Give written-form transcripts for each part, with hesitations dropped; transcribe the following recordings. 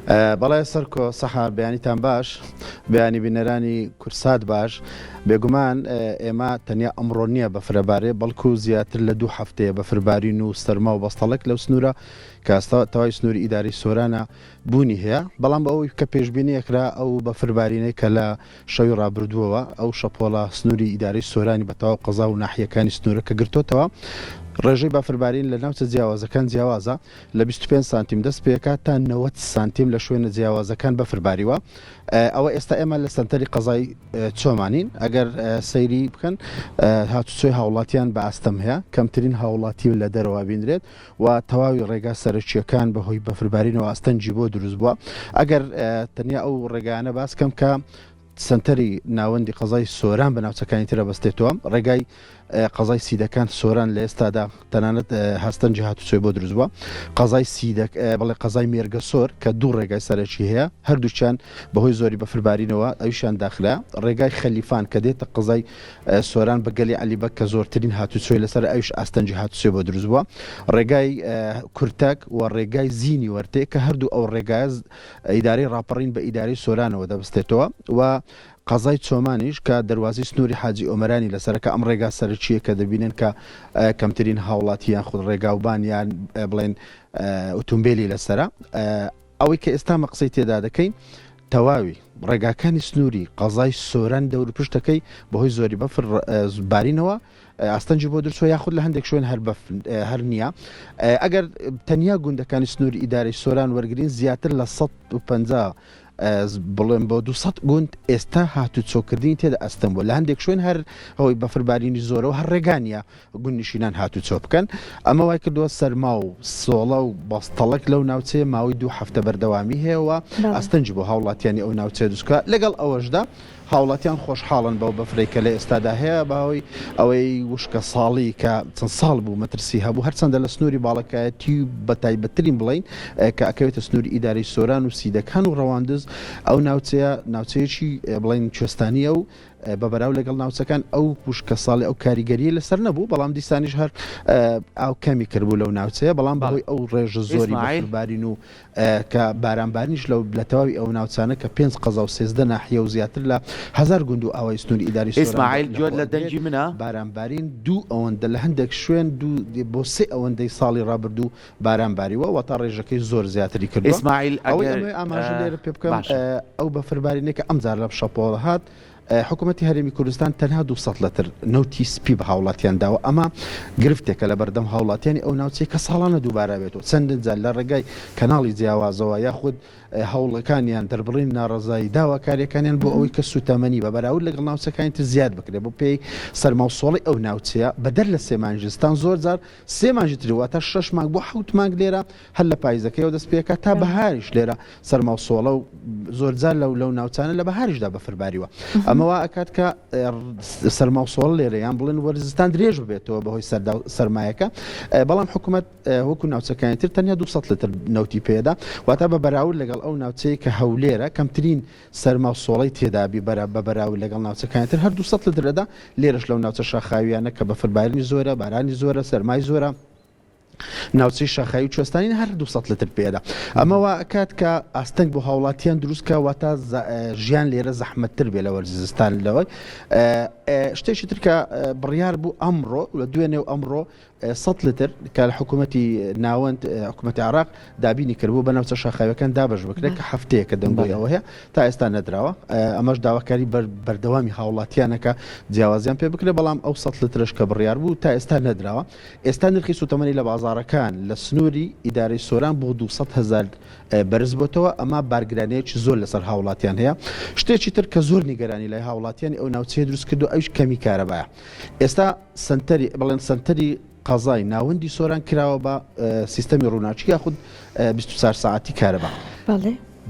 بەڵێ سەرکۆ سەحا بەیانیتان باش بەیانی بینەرانی کورسات باش بێگومان ئێمە تەنیا ئەمڕۆ نییە بە فرەبارێ بەڵکو زیاتر لە 2 هەفتەیە بە فربارین و سەرما و بەستەڵک لەو سنوورە کاستا تەواوی سنووری ئیداری سۆرانە بوونی هەیە بەڵام بە ئەوەی کە پێشبینیەکرا ئەو بە فربارینەی کە لە شەوی ڕابردووەوە ئەو شەپۆڵە سنووری ئیداری سۆرانی بەتەواو قەزا و ناحیەکانی سنوورە کە گرتوتەوە ڕێژەی بافربارین لە ناوچە جیاوازەکان جیاوازە لە 25 سانتیم دەست پێکات تا 90 سانتیم لە شوێنە جیاوازەکان بەفرباریوە ئەوە ئێستا ئێمە لە سنتەری قەزای چۆمانین ئەگەر سەیری بکەن هاتوچۆی هاوڵاتیان بە ئاستەم هەیە کەمترین هاوڵاتی لە دەرەوە بینرێت و تەواوی ڕێگا سەرچیەکان بەهۆی بەفربارینەوە ئاستەنجی بۆ دروست بووە ئەگەر تەنیا ئەو ڕێگانە باسکەم کە سنتەری ناوەندی قەزای سۆران بە ناوچەکانی ترە بەستێتەوە ڕێگای قەزای سیدەکان سۆران لە ئێستادا تەنانەت هەستەنجی هاتوچۆی بۆ دروست بووە قەزای سیدەک بەڵێ قەزای مێرگە سۆر کە دوو ڕێگای سەرەکی هەیە هەردووچیان بەهۆی زۆری بەفربارینەوە ئەویشان داخلە ڕێگای خەلیفان کە دێتە قەزای سۆران بە گەلی عەلیبەک کە زۆرترین هاتوچۆی لەسەر ئەویش ئاستەنجی هاتوچۆی بۆ دروست بووە ڕێگای کورتەک و ڕێگای زینی وەرتێ کە هەردوو ئەو ڕێگای ئیدارەی ڕاپەڕین بە ئیداری سۆرانەوە دەبستێتەوە و قەزای چۆمانیش کە دەواازی سنووری حاجی ئۆمەرانی لەسەرەکە ئەم ڕێگا سەرچیە کە دەبینن کە کەمترین هاوڵاتیان خود ڕێگاوبانیان بڵێن ئۆتۆمبیلی لەسرە ئەوەی کە ئێستا مە قسەی تێدا دەکەین تەواوی ڕێگاکانی سنووری قەزای سۆران دەور پشتەکەی بەهۆی زۆری بەفر بارینەوە ئاستەنجی بۆ درسۆ یاخود لە هەندێک شوێن هەر نییە ئەگەر تەنیا گوندەکانی سنووری ئیداری سۆران وەرگین زیاتر لە 150 بڵێن بۆ 200 گوند ئێستا هاتوچۆکردنی تێدا ئەستم بوو لە هەندێک شوێن هەر ئەوەی بەفربارینی زۆرەوە هەر ڕێگانیە گونیشینان هاتوچۆ بکەن ئەمە وای کردووە سەرما و سۆڵە و بەستەڵک لەو ناوچەیە ماوەی 2 هەفتە بەردەوامی هەیەەوە ئەستەنجی بۆ هاوڵاتیانی ئەو ناوچێ دووسکە لەگەڵ ئەوەشدا هاوڵاتیان خۆشحاڵن بەو بەفرێکە لە ئێستادا هەیە باوەی ئەوەی وشکە ساڵی کە چەند ساڵ بوو مەترسی هەبوو هەرچەندە لە سنووری باڵەکایەتی و بەتایبەترین بڵین کە ئەکەوێتە سنووری ئیداری سۆران و سیدەکان و ڕەواندز ئەو ناوچەیەکی بڵین کوێستانیە و بەبەراو لەگەڵ ناوچەکان ئەو پوشکە ساڵی ئەو کاریگەریە لەسەر نەبوو بەڵام دیسانیش هەر ئاو کەمی کردبوو لەو ناوچەیە بەڵام بەهۆی ئەو ڕێژە زۆری بەفربارین و کە بارانبارنیش لە تەواوی ئەو ناوچانە کە 5 قەزا و 13 ناحیە و زیاتر لە 1000 گوند و ئەوەی سنووری ئیداری سۆران ئیسماعیل جۆر لە دەنجی منە بارانبارین دوو ئەوەندە لە هەندێک شوێن بۆ 3 ئەوەندەی ساڵی ڕابردوو بارانباریوە و تا ڕێژەکەی زۆر زیاتری کردووە ئیسماعیل ئەوەی ئاماژە لێرە پێ بکەم ئەو بەفربارینێکە ئەمجار لە شەپۆڵە هات حکوومەتی هەرێمی کوردستان تەنها 200 لەتر نەوتی سپی بە هاوڵاتیان داوە ئەمە گرفتێکە لە بەردەم هاوڵاتیانی ئەو ناوچەی کە ساڵانە دووبارە بێتەوە چەندن جار لە ڕێگای کەناڵی جیاوازەوە یاخود هەوڵەکانیان دەربڕین ناڕزایی داواکاریەکانیان بۆ ئەوەی کە سوتەمەنی بە بەراورد لەگەڵ ناوچەکانی تر زیاد بکرێت بۆ پێی سەرما و سۆڵی ئەو ناوچەیە بەدەر لە 3 مانگستان زۆر جار 3 مانگی ترواتە 6 مانگ بۆ 7 مانگ لێرە هەر لە پاییزەکەیەوە دەست پێکە تا بەهاریش لێرە سەرما و سۆڵە و زۆر جار لەو ناوچانە لە بەهاریشدا بەفرباریوە ئەمەوە ئەکات کە سەرما و سۆڵ لێرە یان بڵێن وەرزستان درێژ بێتەوە بەهۆی سەرمایەکە بەڵام حکوومەت وەکو ناوچەکانی تر تەنیا 200 لتر نەوتی پێدا واتە بە بەراورد لەگەڵ ئەو ناوچەیە کە هەولێرە کەمترین سەرما و سۆڵی تێدابی بە بەراورد لەگەڵ ناوچەکانی تر هەر 200 لترەدا لێرەش لەو ناوچە شاخاویانە کە بەفربارنی زۆرە بارانی زۆرە سەرمای زۆرە ناوچەی شاخایی و کوێستانی هەر 200 لتر پێدا ئەمەوە کات کە ئاستەنگ بۆ هاوڵاتیان دروستکە واتە ژیان لێرە زەحمەتتر بێ لە وەرزستان لەوەی شتێکی ترکە بڕیار بوو ئەمڕۆ لە دوێنێ و ئەمڕۆ 100 لتر کە لە حکوومەتی ناوەند حکوومەتی عراق دابینی کردبوو بە ناوچە شاخاویەکان دابش بکرێت کە هەفتەیەکە دەنگۆی ئەوە هەیە تا ئێستا نەدراوە ئەمەش داواکاری بەردەوامی هاوڵاتیانەکە جیاوازیان پێ بکرێت بەڵام ئەو 100 لترش کە بڕیار بوو تا ئێستا نەدراوە ئێستا نرخی سوتەمەنی لە بازارەکان لە سنووری ئیدارەی سۆران بۆ 200,000 بەرز بۆتەوە ئەمە بارگرانەیەکی زۆر لەسەر هاوڵاتیان هەیە شتێکی تر کە زۆر نیگەرانی لای هاوڵاتیانی ئەو ناوچەیە دروست کردو ئەوش کەمی کارەبایە ئێستا سنتەری قەزای ناوەندی سۆران کراوە بە سیستەمی ڕووناچی یاخود 24 ساعتی کارەبا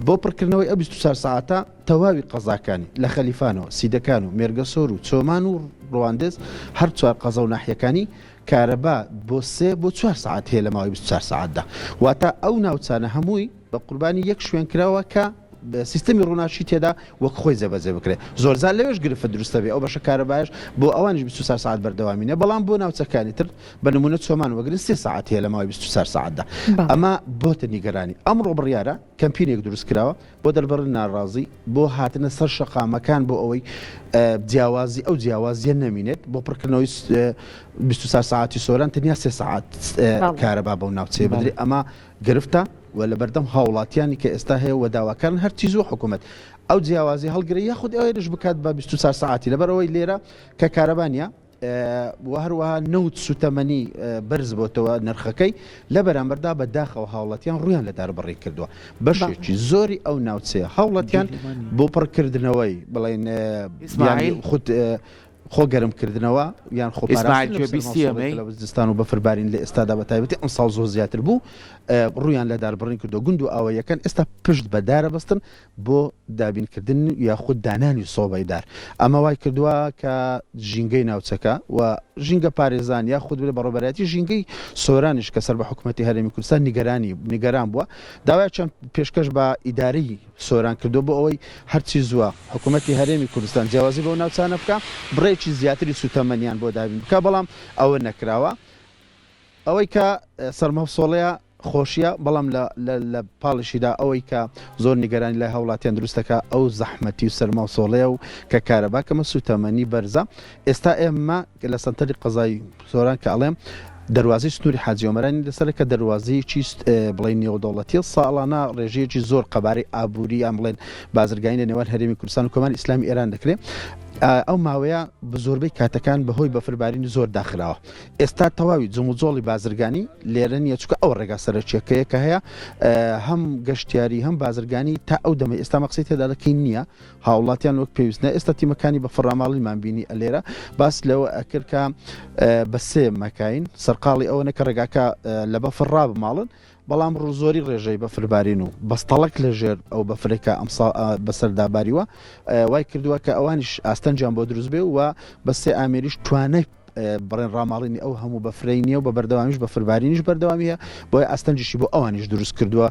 بۆ پڕکردنەوەی ئەو 24 ساعتە تەواوی قەزاکانی لە خەلیفانەوە سیدەکان و مێرگە سۆر و چۆمان و ڕواندز هەر 4 قەزە و ناحیەکانی کارەبا بۆ 3 بۆ 4 ساعت هەیە لە ماوەی 24 ساعتدا واتە ئەو ناوچانە هەمووی بە قوربانی یەک شوێن کراوە کە سیستمی ڕووناچی تێدا وەک خۆی زەبەزێ بکرێت زۆرزار لەوێش گرفت دروستە بێ ئەو بەشە کارە باش بۆ ئەوانش 24 ساعت بەردەوامینە بەڵام بۆ ناوچەکانی تر بە نمونە چۆمان وەگرن 3 ساعت هەیە لە ماوەی 24 ساعتدا ئەمە بۆتە نیگەرانی ئەمڕۆ بڕیارە کەمپینێک دروست کراوە بۆ دەربڕن ناڕازی بۆ هاتنە سەر شەقامەکان بۆ ئەوەی جیاوازی ئەو جیاوازیە نەمینێت بۆ پڕکردنەوەی 24 ساعتی سۆران تەنیا 3 ساعت کارەبا بەو ناوچەیە بدرێت ئەمە گرفتە و لە بەردەم هاوڵاتیانی کە ئێستا هەیە و داواکارن هەرچی زوو حکوومەت ئەو جیاوازی هەڵگرێ یاخود ئەوێش بکات بە 24 ساعتی لەبەرەوەی لێرە کە کارەبانە و هەروەها نەوت سوتەمەنی بەرز بۆتەوە نرخەکەی لە بەرامبەردا بە داخەوە هاوڵاتیان ڕویان لە داربڕی کردووە بەشێکی زۆری ئەو ناوچەیە هاوڵاتیان بۆ پڕکردنەوەی بڵێن خود خۆ گەرمکردنەوە یان خۆپارستان و بەفربارین لە ئێستادا بە تایبەتی ئەم ساڵ زۆر زیاتر بوو ڕویان لە داربڕین کردو گوند و ئەوەیەکان ئێستا پشت بەدارە بەستن بۆ دابینکردن یاخود دانانی سۆبەی دار ئەمە وای کردووە کە ژینگەی ناوچەکە و ژینگە پارێزان یاخود بە ڕۆبەرەتی ژینگەی سۆرانیش کە سەر بە حکوومەتی هەرێمی کوردستان نیگەران بووە داوای چەند پێشکەش بە ئیدارەی سۆران کردو بۆ ئەوەی هەرچی زووە حکوومەتی هەرێمی کوردستان جیاوازی بۆ ناوچانە بکە بڕێکی زیاتری سوتەمەنیان بۆ دابین بکە بەڵام ئەوە نەکراوە ئەوەی کە سەرمەفسۆڵەیە خۆشیە بەڵام لە پاڵشیدا ئەوەی کە زۆر نیگەرانی لای هاوڵاتیان دروستەکە ئەو زەحمەتی و سەرمەفسۆڵەیە و کە کارەباکەمە سوتەمەنی بەرزە ئێستا ئێمە لە سەنتەری قەزای سۆران کە ئەڵێم دەواازی سنووری حاجی ئۆمەرانی لەسەر کە دەواازەیەکی بڵین نێودەوڵەتی ساڵانە ڕێژەیەکی زۆر قەبارەی ئابووری یان بڵێن بازرگانی لە نێوان هەرێمی کوردستان و کۆماری ئیسلامی ئێران دەکرێت ئەو ماوەیە بە زۆربەی کاتەکان بەهۆی بەفربارینی زۆر داخراوە ئێستا تەواوی جموجۆڵی بازرگانی لێرە نیە چکە ئەو ڕێگا سەرچێکەیە کە هەیە هەم گەشتیاری هەم بازرگانی تا ئەو دەمە ئێستا مەقسەی تێدا دەکەی نییە هاوڵاتیان وەک پێویستە ئێستا تیمەکانی بە فڕاماڵیمان بینی لێرە باس لەوە ئەکرد کە بە سێ مەکاین سەرقاڵی ئەوەنە کە ڕێگاکە لە بەفڕا بماڵن بەڵام ڕووزۆری ڕێژەی بەفربارین و بەستەڵک لە ژێر ئەو بەفرێکە بەسەرداباریوە وای کردووە کە ئەوانیش ئاستەنجیان بۆ دروست بێ و بە سێ ئامێریش توانای بڕێن ڕاماڵینی ئەو هەموو بەفرەی نییە و بە بەردەوامیش بە فربارینیش بەردەوامیە بۆی ئاستەنجیشی بۆ ئەوانیش دروست کردووە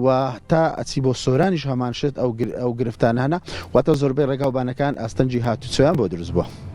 و تا ئەچی بۆ سۆرانیش هەمان شت ئەو گرفتانانە واتە زۆربەی ڕێگاوبانەکان ئاستەنجی هاتوچۆیان بۆ دروست بووە.